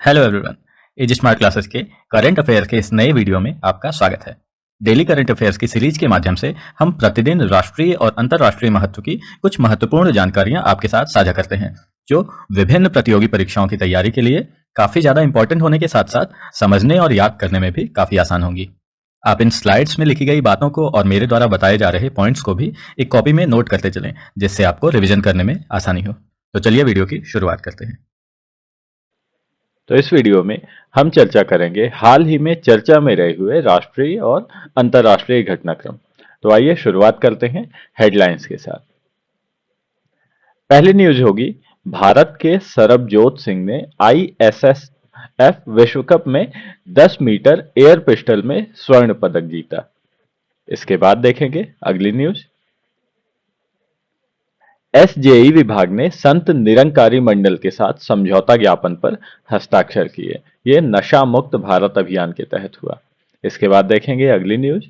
Hello everyone. Edge smart classes के current affairs के इस नए वीडियो में आपका स्वागत है। डेली करंट अफेयर्स की सीरीज के माध्यम से हम प्रतिदिन राष्ट्रीय और अंतर्राष्ट्रीय महत्व की कुछ महत्वपूर्ण जानकारियां आपके साथ साझा करते हैं, जो विभिन्न प्रतियोगी परीक्षाओं की तैयारी के लिए काफी ज्यादा इंपॉर्टेंट होने के साथ साथ समझने और याद करने में भी काफी आसान होंगी। आप इन स्लाइड्स में लिखी गई बातों को और मेरे द्वारा बताए जा रहे पॉइंट्स को भी एक कॉपी में नोट करते चलें, जिससे आपको रिविजन करने में आसानी हो। तो चलिए वीडियो की शुरुआत करते हैं। तो इस वीडियो में हम चर्चा करेंगे हाल ही में चर्चा में रहे हुए राष्ट्रीय और अंतर्राष्ट्रीय घटनाक्रम। तो आइए शुरुआत करते हैं हेडलाइंस के साथ। पहली न्यूज होगी, भारत के सरबजोत सिंह ने आईएसएसएफ विश्व कप में 10 मीटर एयर पिस्टल में स्वर्ण पदक जीता। इसके बाद देखेंगे अगली न्यूज। एसजेई विभाग ने संत निरंकारी मंडल के साथ समझौता ज्ञापन पर हस्ताक्षर किए। ये नशा मुक्त भारत अभियान के तहत हुआ। इसके बाद देखेंगे अगली न्यूज।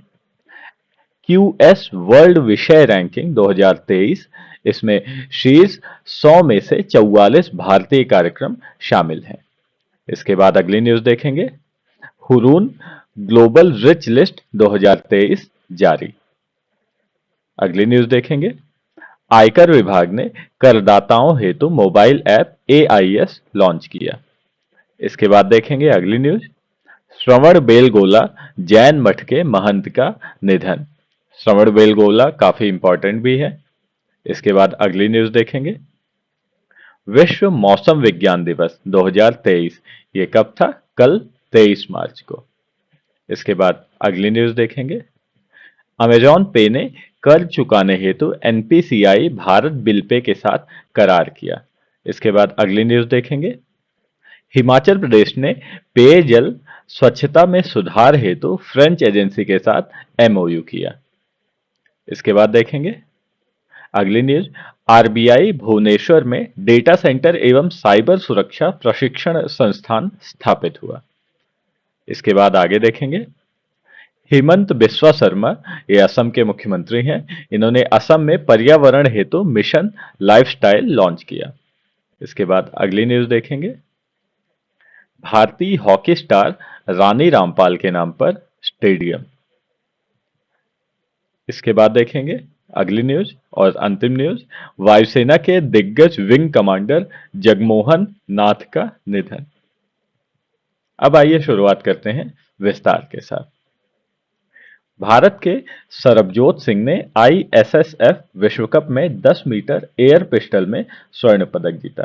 क्यूएस वर्ल्ड विषय रैंकिंग 2023, इसमें शीर्ष 100 में से 44 भारतीय कार्यक्रम शामिल हैं। इसके बाद अगली न्यूज देखेंगे। हुरून ग्लोबल रिच लिस्ट 2023 जारी। अगली न्यूज देखेंगे। आयकर विभाग ने करदाताओं हेतु मोबाइल ऐप एआईएस लॉन्च किया। इसके बाद देखेंगे अगली न्यूज। श्रवण बेलगोला जैन मठ के महंत का निधन। श्रवण बेलगोला काफी इंपॉर्टेंट भी है। इसके बाद अगली न्यूज देखेंगे। विश्व मौसम विज्ञान दिवस 2023, ये कब था? कल 23 मार्च को। इसके बाद अगली न्यूज देखेंगे। अमेजॉन पे ने कर्ज चुकाने हेतु एनपीसीआई भारत बिल पे के साथ करार किया। इसके बाद अगली न्यूज देखेंगे। हिमाचल प्रदेश ने पेयजल स्वच्छता में सुधार हेतु फ्रेंच एजेंसी के साथ एमओयू किया। इसके बाद देखेंगे अगली न्यूज। आरबीआई भुवनेश्वर में डेटा सेंटर एवं साइबर सुरक्षा प्रशिक्षण संस्थान स्थापित हुआ। इसके बाद आगे देखेंगे। हेमंत बिस्वा शर्मा, ये असम के मुख्यमंत्री हैं। इन्होंने असम में पर्यावरण हेतु मिशन लाइफस्टाइल लॉन्च किया। इसके बाद अगली न्यूज देखेंगे। भारतीय हॉकी स्टार रानी रामपाल के नाम पर स्टेडियम। इसके बाद देखेंगे अगली न्यूज और अंतिम न्यूज। वायुसेना के दिग्गज विंग कमांडर जगमोहन नाथ का निधन। अब आइए शुरुआत करते हैं विस्तार के साथ। भारत के सरबजोत सिंह ने आईएसएसएफ विश्व कप में 10 मीटर एयर पिस्टल में स्वर्ण पदक जीता।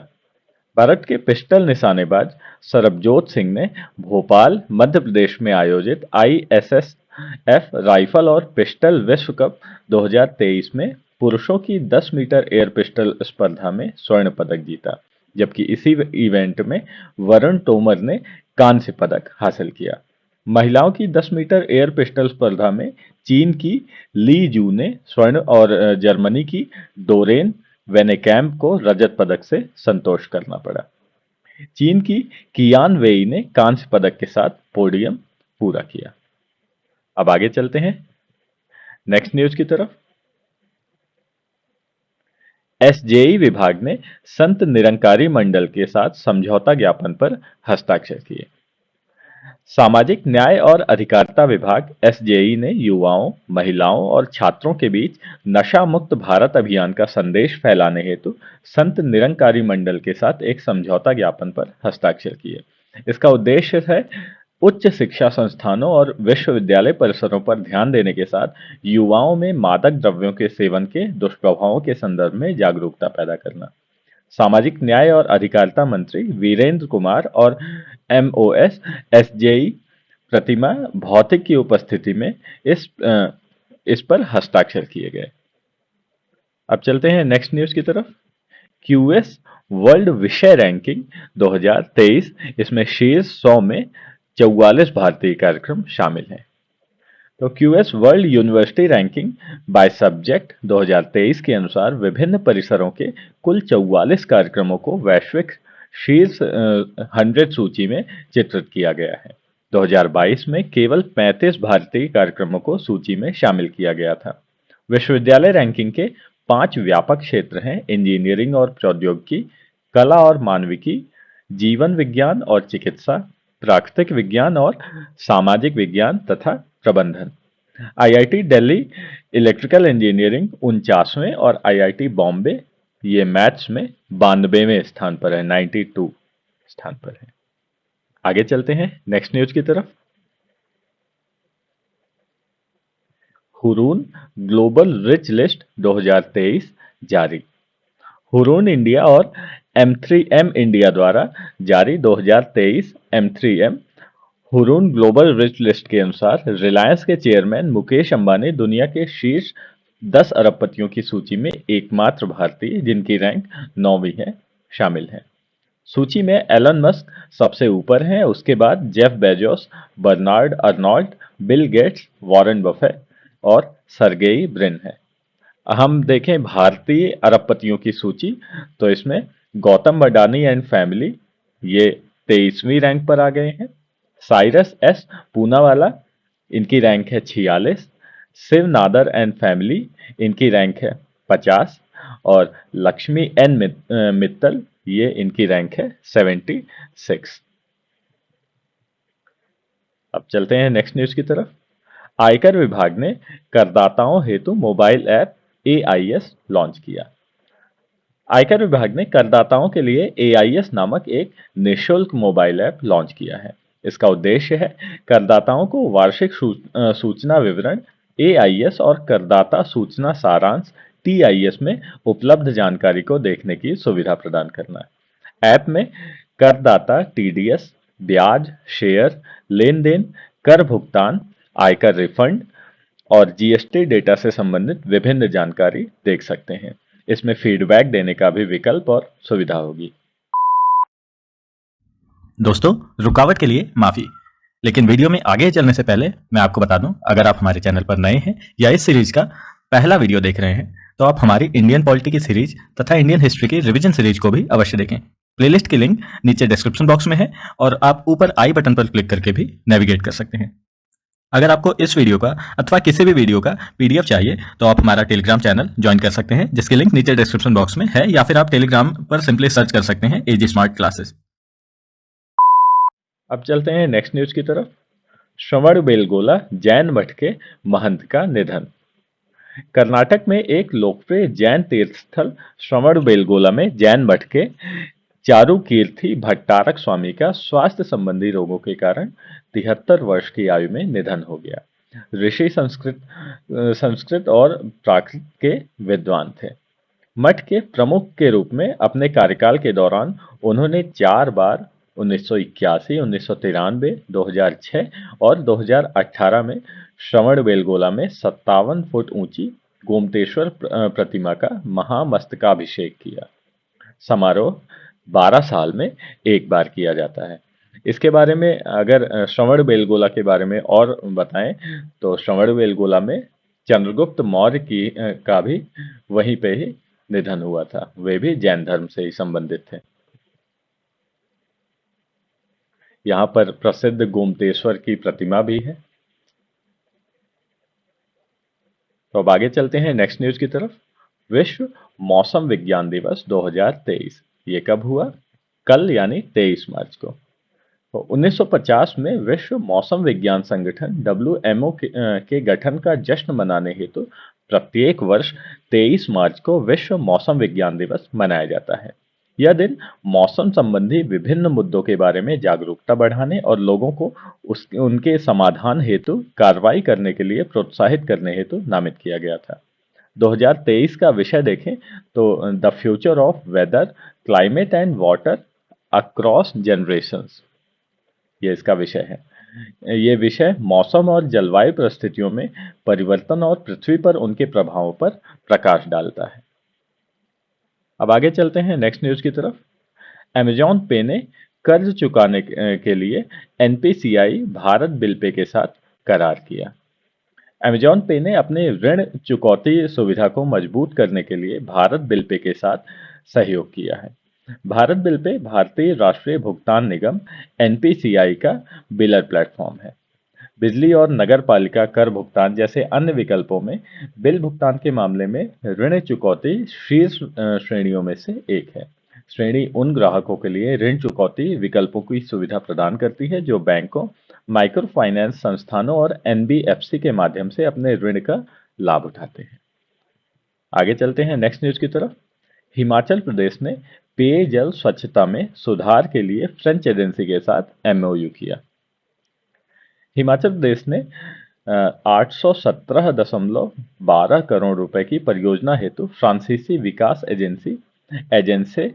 भारत के पिस्टल निशानेबाज सरबजोत सिंह ने भोपाल, मध्य प्रदेश में आयोजित आईएसएसएफ राइफल और पिस्टल विश्व कप 2023 में पुरुषों की 10 मीटर एयर पिस्टल स्पर्धा में स्वर्ण पदक जीता, जबकि इसी इवेंट में वरुण तोमर ने कांस्य पदक हासिल किया। महिलाओं की 10 मीटर एयर पिस्टल स्पर्धा में चीन की ली जू ने स्वर्ण और जर्मनी की डोरेन वेनेकैम्प को रजत पदक से संतोष करना पड़ा। चीन की कियान वेई ने कांस्य पदक के साथ पोडियम पूरा किया। अब आगे चलते हैं नेक्स्ट न्यूज की तरफ। एसजेई विभाग ने संत निरंकारी मंडल के साथ समझौता ज्ञापन पर हस्ताक्षर किए। सामाजिक न्याय और अधिकारिता विभाग एसजेई ने युवाओं, महिलाओं और छात्रों के बीच नशा मुक्त भारत अभियान का संदेश फैलाने हेतु संत निरंकारी मंडल के साथ एक समझौता ज्ञापन पर हस्ताक्षर किए। इसका उद्देश्य है उच्च शिक्षा संस्थानों और विश्वविद्यालय परिसरों पर ध्यान देने के साथ युवाओं में मादक द्रव्यों के सेवन के दुष्प्रभावों के संदर्भ में जागरूकता पैदा करना। सामाजिक न्याय और अधिकारिता मंत्री वीरेंद्र कुमार और एमओएस एसजेई प्रतिमा भौतिक की उपस्थिति में इस पर हस्ताक्षर किए गए। अब चलते हैं नेक्स्ट न्यूज की तरफ। क्यूएस वर्ल्ड विषय रैंकिंग 2023, इसमें शीर्ष 100 में 44 भारतीय कार्यक्रम शामिल हैं। तो QS world university ranking by subject 2023 के अनुसार विभिन्न परिसरों के कुल 44 कार्यक्रमों को वैश्विक शीर्ष 100 सूची में चित्रित किया गया है। 2022 में केवल 35 भारतीय कार्यक्रमों को सूची में शामिल किया गया था। विश्वविद्यालय रैंकिंग के 5 व्यापक क्षेत्र हैं: इंजीनियरिंग और प्रौद्योगिकी, कला और मानविकी, जीवन विज्ञान और चिकित्सा, प्राकृतिक विज्ञान और सामाजिक विज्ञान तथा प्रबंधन। आईआईटी दिल्ली इलेक्ट्रिकल इंजीनियरिंग 49वें और आईआईटी बॉम्बे ये मैथ्स में 92वें स्थान पर है, 92 स्थान पर है। आगे चलते हैं नेक्स्ट न्यूज की तरफ। हुरून ग्लोबल रिच लिस्ट 2023 जारी। हुरून इंडिया और M3M इंडिया द्वारा जारी 2023 M3M Hurun global rich list के अनुसार रिलायंस के चेयरमैन मुकेश अंबानी दुनिया के शीर्ष 10 अरबपतियों की सूची में एकमात्र भारतीय जिनकी रैंक 9वीं है शामिल हैं। सूची में एलन मस्क सबसे ऊपर हैं, उसके बाद Jeff Bezos, Bernard Arnault, Bill Gates, Warren Buffett और सर्गेई ब्रिन है। हम देखें भारतीय अरबपतियों की सूची तो इसमें गौतम अडानी एंड फैमिली ये 23वीं रैंक पर आ गए हैं। साइरस एस पूनावाला इनकी रैंक है 46। शिव नादर एंड फैमिली इनकी रैंक है 50 और लक्ष्मी एन मित्तल ये इनकी रैंक है 76। अब चलते हैं नेक्स्ट न्यूज की तरफ। आयकर विभाग ने करदाताओं हेतु मोबाइल ऐप AIS लॉन्च किया। आयकर विभाग ने करदाताओं के लिए AIS नामक एक निःशुल्क मोबाइल ऐप लॉन्च किया है। इसका उद्देश्य है करदाताओं को वार्षिक सूचना विवरण AIS और करदाता सूचना सारांश TIS में उपलब्ध जानकारी को देखने की सुविधा प्रदान करना। ऐप में करदाता TDS, ब्याज, शेयर, लेन देन, कर भुगतान, आयकर रिफंड और GST डेटा से संबंधित विभिन्न जानकारी देख सकते हैं। इसमें फीडबैक देने का भी विकल्प और सुविधा होगी। दोस्तों, रुकावट के लिए माफी, लेकिन वीडियो में आगे चलने से पहले मैं आपको बता दूं, अगर आप हमारे चैनल पर नए हैं या इस सीरीज का पहला वीडियो देख रहे हैं तो आप हमारी इंडियन पॉलिटी की सीरीज तथा इंडियन हिस्ट्री की रिवीजन सीरीज को भी अवश्य देखें। प्लेलिस्ट की लिंक नीचे डिस्क्रिप्शन बॉक्स में है और आप ऊपर आई बटन पर क्लिक करके भी नेविगेट कर सकते हैं। अगर आपको इस वीडियो का अथवा किसी भी वीडियो का PDF चाहिए तो आप हमारा टेलीग्राम चैनल ज्वाइन कर सकते हैं, जिसकी लिंक नीचे डिस्क्रिप्शन बॉक्स में है, या फिर आप टेलीग्राम पर सिंपली सर्च कर सकते हैं AG स्मार्ट क्लासेस। अब चलते हैं नेक्स्ट न्यूज की तरफ। श्रवणबेलगोला जैन मठ के महंत का निधन। कर्नाटक में एक लोकप्रिय जैन तीर्थ स्थल श्रवणबेलगोला में जैन मठ के चारुकीर्ति भट्टारक स्वामी का स्वास्थ्य संबंधी रोगों के कारण 73 वर्ष की आयु में निधन हो गया। ऋषि संस्कृत और प्राकृत के विद्वान थे। मठ के प्रमुख के रूप में अपने कार्यकाल के दौरान उन्होंने 4 बार 1981, 1993, 2006 और 2018 में श्रवणबेलगोला में 57 फुट ऊंची गोमतेश्वर प्रतिमा का महामस्तकाभिषेक किया। समारोह 12 साल में एक बार किया जाता है। इसके बारे में अगर श्रवणबेलगोला के बारे में और बताएं तो श्रवणबेलगोला में चंद्रगुप्त मौर्य की का भी वहीं पे ही निधन हुआ था। वे भी जैन धर्म से ही संबंधित थे। यहाँ पर प्रसिद्ध गोमतेश्वर की प्रतिमा भी है। तो अब आगे चलते हैं नेक्स्ट न्यूज की तरफ। विश्व मौसम विज्ञान दिवस 2023 ये कब हुआ? कल यानी 23 मार्च को। तो 1950 में विश्व मौसम विज्ञान संगठन WMO के गठन का जश्न मनाने हेतु प्रत्येक वर्ष 23 मार्च को विश्व मौसम विज्ञान दिवस मनाया जाता है। यह दिन मौसम संबंधी विभिन्न मुद्दों के बारे में जागरूकता बढ़ाने और लोगों को उनके समाधान हेतु कार्रवाई करने के लिए प्रोत्साहित करने हेतु नामित किया गया था। 2023 का विषय देखें तो the future of weather, climate and water across generations, ये इसका विषय है। ये विषय मौसम और जलवायु परिस्थितियों में परिवर्तन और पृथ्वी पर उनके प्रभावों पर प्रकाश डालता है। अब आगे चलते हैं नेक्स्ट न्यूज की तरफ। अमेजॉन पे ने कर्ज चुकाने के लिए NPCI भारत बिल पे के साथ करार किया। अमेजॉन पे ने अपने ऋण चुकौती सुविधा को मजबूत करने के लिए भारत बिल पे के साथ सहयोग किया है। भारत बिल पे भारतीय राष्ट्रीय भुगतान निगम NPCI का बिलर प्लेटफॉर्म है। बिजली और नगर पालिका कर भुगतान जैसे अन्य विकल्पों में बिल भुगतान के मामले में ऋण चुकौती शीर्ष श्रेणियों में से एक है। श्रेणी उन ग्राहकों के लिए ऋण चुकौती विकल्पों की सुविधा प्रदान करती है जो बैंकों, माइक्रो फाइनेंस संस्थानों और एनबीएफसी के माध्यम से अपने ऋण का लाभ उठाते हैं। आगे चलते हैं नेक्स्ट न्यूज की तरफ। हिमाचल प्रदेश ने पेयजल स्वच्छता में सुधार के लिए फ्रेंच एजेंसी के साथ एमओयू किया। हिमाचल प्रदेश ने 817.12 करोड़ रुपए की परियोजना हेतु फ्रांसीसी विकास एजेंसी एजेंसे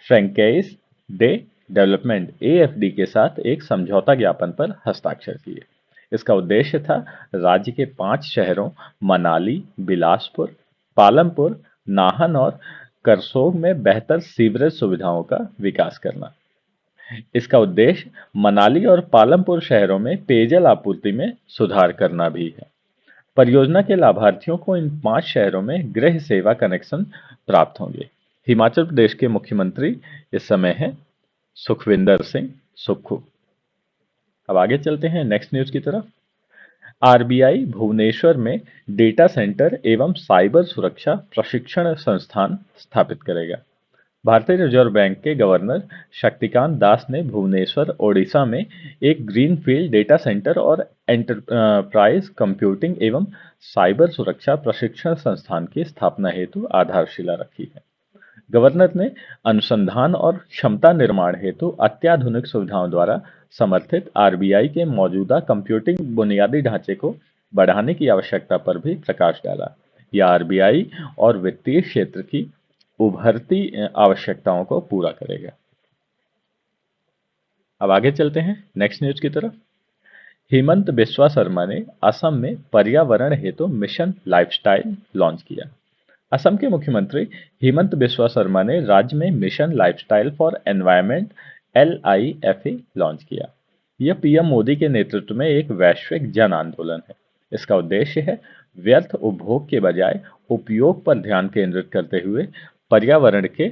फ्रैंकाइज डे डेवलपमेंट एएफडी के साथ एक समझौता ज्ञापन पर हस्ताक्षर किए। इसका उद्देश्य था राज्य के 5 शहरों मनाली, बिलासपुर, पालमपुर, नाहन और करसोग में बेहतर सीवरेज सुविधाओं का विकास करना। इसका उद्देश्य मनाली और पालमपुर शहरों में पेयजल आपूर्ति में सुधार करना भी है। परियोजना के लाभार्थियों को इन 5 शहरों में गृह सेवा कनेक्शन प्राप्त होंगे। हिमाचल प्रदेश के मुख्यमंत्री इस समय हैं सुखविंदर सिंह सुक्खू। अब आगे चलते हैं नेक्स्ट न्यूज की तरफ। आरबीआई भुवनेश्वर में डेटा सेंटर एवं साइबर सुरक्षा प्रशिक्षण संस्थान स्थापित करेगा। भारतीय रिजर्व बैंक के गवर्नर शक्तिकांत दास ने भुवनेश्वर, ओडिशा में एक ग्रीनफील्ड डेटा सेंटर और एंटरप्राइज कंप्यूटिंग एवं साइबर सुरक्षा प्रशिक्षण संस्थान की स्थापना हेतु आधारशिला रखी है। गवर्नर ने अनुसंधान और क्षमता निर्माण हेतु अत्याधुनिक सुविधाओं द्वारा समर्थित आरबीआई के मौजूदा कंप्यूटिंग बुनियादी ढांचे को बढ़ाने की आवश्यकता पर भी प्रकाश डाला। यह आरबीआई और वित्तीय क्षेत्र की उभरती आवश्यकताओं को पूरा करेगा। अब आगे चलते हैं नेक्स्ट न्यूज की तरफ। हेमंत बिस्वा शर्मा ने असम में पर्यावरण हेतु मिशन लाइफस्टाइल लॉन्च किया। असम के मुख्यमंत्री हेमंत बिस्वा शर्मा ने राज्य में mission lifestyle for environment LIFE launch किया। यह पीएम मोदी के नेतृत्व में एक वैश्विक जन आंदोलन है। इसका उद्देश्य है व्यर्थ उपभोग के बजाय उपयोग पर ध्यान केंद्रित करते हुए पर्यावरण के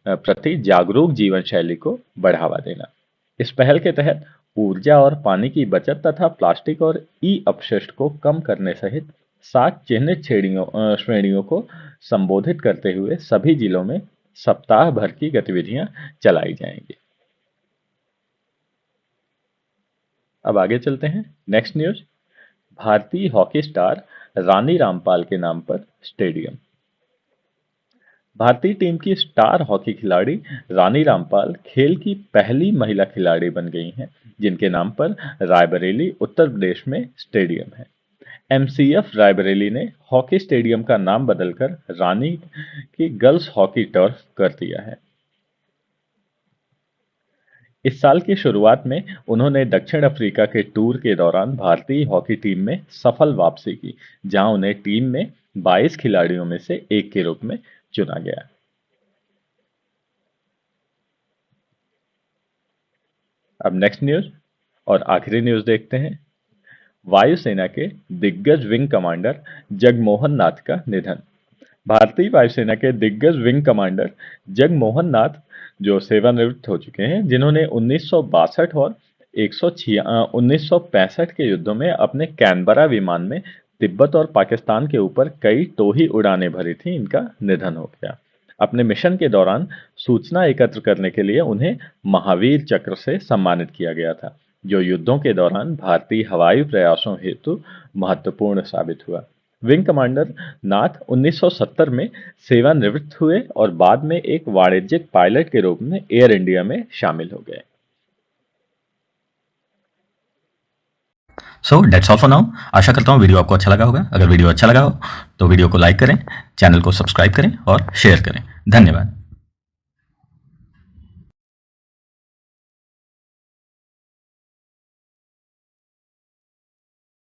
प्रति जागरूक जीवन शैली को बढ़ावा देना। इस पहल के तहत ऊर्जा और पानी की बचत तथा प्लास्टिक और ई अपशिष्ट को कम करने सहित 7 चिन्हित श्रेणियों को संबोधित करते हुए सभी जिलों में सप्ताह भर की गतिविधियां चलाई जाएंगी। अब आगे चलते हैं नेक्स्ट न्यूज। भारतीय हॉकी स्टार रानी रामपाल के नाम पर स्टेडियम। भारतीय टीम की स्टार हॉकी खिलाड़ी रानी रामपाल खेल की पहली महिला खिलाड़ी बन गई हैं, जिनके नाम पर रायबरेली, उत्तर प्रदेश में स्टेडियम है। MCF रायबरेली ने हॉकी स्टेडियम का नाम बदलकर रानी की गर्ल्स हॉकी टर्फ कर दिया है। इस साल की शुरुआत में उन्होंने दक्षिण अफ्रीका के टूर के दौरान भारतीय हॉकी टीम में सफल वापसी की, जहां उन्हें टीम में 22 खिलाड़ियों में से एक के रूप में चुना गया। अब नेक्स्ट न्यूज और आखिरी न्यूज देखते हैं। वायुसेना के दिग्गज विंग कमांडर जगमोहन नाथ का निधन। भारतीय वायुसेना के दिग्गज विंग कमांडर जगमोहन नाथ जो सेवानिवृत्त हो चुके हैं, जिन्होंने 1962 और 1965 के युद्धों में अपने कैनबरा विमान में तिब्बत और पाकिस्तान के ऊपर कई टोही उड़ानें भरी थी, इनका निधन हो गया। अपने मिशन के दौरान सूचना एकत्र करने के लिए उन्हें महावीर चक्र से सम्मानित किया गया था, जो युद्धों के दौरान भारतीय हवाई प्रयासों हेतु महत्वपूर्ण साबित हुआ। विंग कमांडर नाथ 1970 में सेवानिवृत्त हुए और बाद में एक वाणिज्यिक पायलट के रूप में एयर इंडिया में शामिल हो गए। So that's all for now. आशा करता हूँ वीडियो आपको अच्छा लगा होगा। अगर वीडियो अच्छा लगा हो तो वीडियो को लाइक करें, चैनल को सब्सक्राइब करें और शेयर करें। धन्यवाद।